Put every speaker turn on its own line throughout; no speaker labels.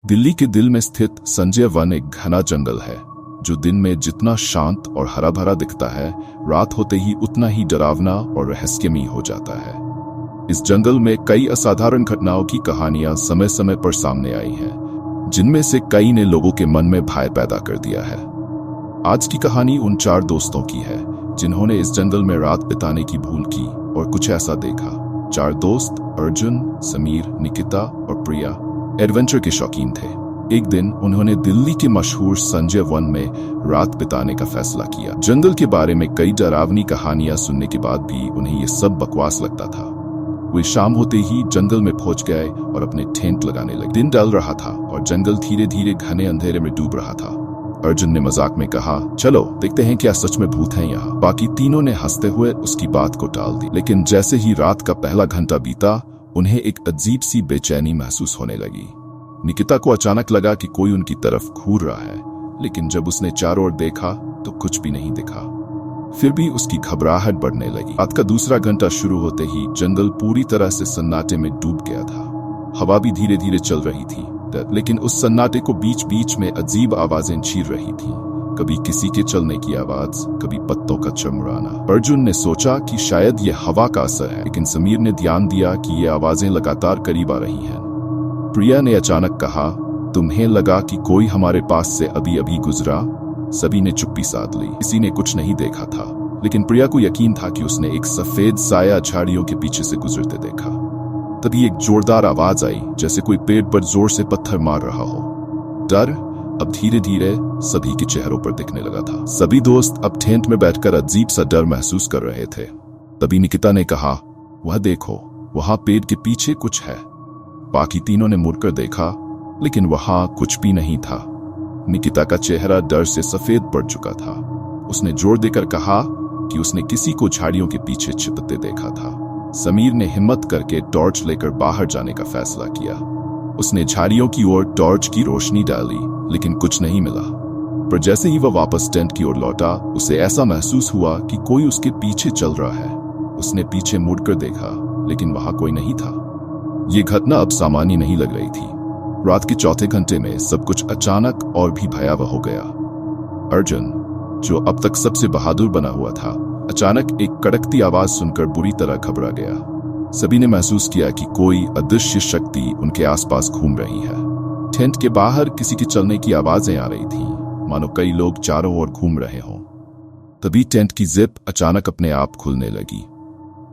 दिल्ली के दिल में स्थित संजय वन एक घना जंगल है जो दिन में जितना शांत और हरा भरा दिखता है, रात होते ही उतना ही डरावना और रहस्यमयी हो जाता है। इस जंगल में कई असाधारण घटनाओं की कहानियां समय समय पर सामने आई हैं, जिनमें से कई ने लोगों के मन में भय पैदा कर दिया है। आज की कहानी उन 4 दोस्तों की है जिन्होंने इस जंगल में रात बिताने की भूल की और कुछ ऐसा देखा। 4 दोस्त अर्जुन, समीर, निकिता और प्रिया एडवेंचर के शौकीन थे। एक दिन उन्होंने दिल्ली के मशहूर संजय वन में रात बिताने का फैसला किया। जंगल के बारे में कई डरावनी कहानियां सुनने के बाद भी उन्हें ये सब बकवास लगता था। वे शाम होते ही जंगल में पहुंच गए और अपने टेंट लगाने लगे। दिन ढल रहा था और जंगल धीरे धीरे घने अंधेरे में डूब रहा था। अर्जुन ने मजाक में कहा, चलो देखते हैं क्या सच में भूत हैं यहाँ। बाकी तीनों ने हंसते हुए उसकी बात को टाल दी। लेकिन जैसे ही रात का पहला घंटा बीता, उन्हें एक अजीब सी बेचैनी महसूस होने लगी। निकिता को अचानक लगा कि कोई उनकी तरफ घूर रहा है, लेकिन जब उसने चारों ओर देखा तो कुछ भी नहीं दिखा। फिर भी उसकी घबराहट बढ़ने लगी। रात का दूसरा घंटा शुरू होते ही जंगल पूरी तरह से सन्नाटे में डूब गया था। हवा भी धीरे धीरे चल रही थी, लेकिन उस सन्नाटे को बीच बीच में अजीब आवाजें चीर रही थी। कभी किसी के चलने की आवाज, कभी पत्तों का चमराना। अर्जुन ने सोचा कि शायद ये हवा का असर है, लेकिन समीर ने ध्यान दिया कि ये आवाजें लगातार करीब आ रही हैं। प्रिया ने अचानक कहा, तुम्हें लगा कि कोई हमारे पास से अभी अभी गुजरा? सभी ने चुप्पी साध ली। किसी ने कुछ नहीं देखा था, लेकिन प्रिया को यकीन था कि उसने एक सफेद साया झाड़ियों के पीछे से गुजरते देखा। तभी एक जोरदार आवाज आई, जैसे कोई पेड़ पर जोर से पत्थर मार रहा हो। डर अब धीरे धीरे सभी के चेहरों पर दिखने लगा था। सभी दोस्त अब टेंट में बैठकर अजीब सा डर महसूस कर रहे थे। तभी निकिता ने कहा, वह देखो, वहां पेड़ के पीछे कुछ है। बाकी तीनों ने मुड़कर देखा, लेकिन वहां कुछ भी नहीं था। निकिता का चेहरा डर से सफेद पड़ चुका था। उसने जोर देकर कहा कि उसने किसी को झाड़ियों के पीछे छिपते देखा था। समीर ने हिम्मत करके टॉर्च लेकर बाहर जाने का फैसला किया। उसने झाड़ियों की ओर टॉर्च की रोशनी डाली, लेकिन कुछ नहीं मिला। पर जैसे ही वह वापस टेंट की ओर लौटा, उसे ऐसा महसूस हुआ कि कोई उसके पीछे चल रहा है। उसने पीछे मुड़कर देखा, लेकिन वहां कोई नहीं था। ये घटना अब सामान्य नहीं लग रही थी। रात के चौथे घंटे में सब कुछ अचानक और भी भयावह हो गया। अर्जुन, जो अब तक सबसे बहादुर बना हुआ था, अचानक एक कड़कती आवाज सुनकर बुरी तरह घबरा गया। सभी ने महसूस किया कि कोई अदृश्य शक्ति उनके आसपास घूम रही है। टेंट के बाहर किसी के चलने की आवाजें आ रही थीं, मानो कई लोग चारों ओर घूम रहे हों। तभी टेंट की जिप अचानक अपने आप खुलने लगी।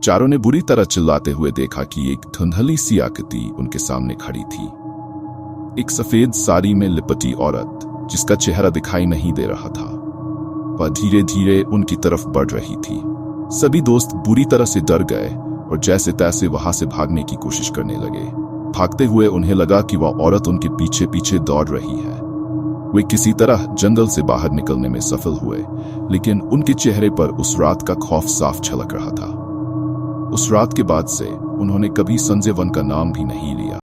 चारों ने बुरी तरह चिल्लाते हुए देखा कि एक धुंधली सी आकृति उनके सामने खड़ी थी। एक सफेद साड़ी में लिपटी औरत, जिसका चेहरा दिखाई नहीं दे रहा था। वह धीरे धीरे उनकी तरफ बढ़ रही थी। सभी दोस्त बुरी तरह से डर गए और जैसे तैसे वहां से भागने की कोशिश करने लगे। भागते हुए उन्हें लगा कि वह औरत उनके पीछे पीछे दौड़ रही है। वे किसी तरह जंगल से बाहर निकलने में सफल हुए, लेकिन उनके चेहरे पर उस रात का खौफ साफ झलक रहा था। उस रात के बाद से उन्होंने कभी संजय वन का नाम भी नहीं लिया।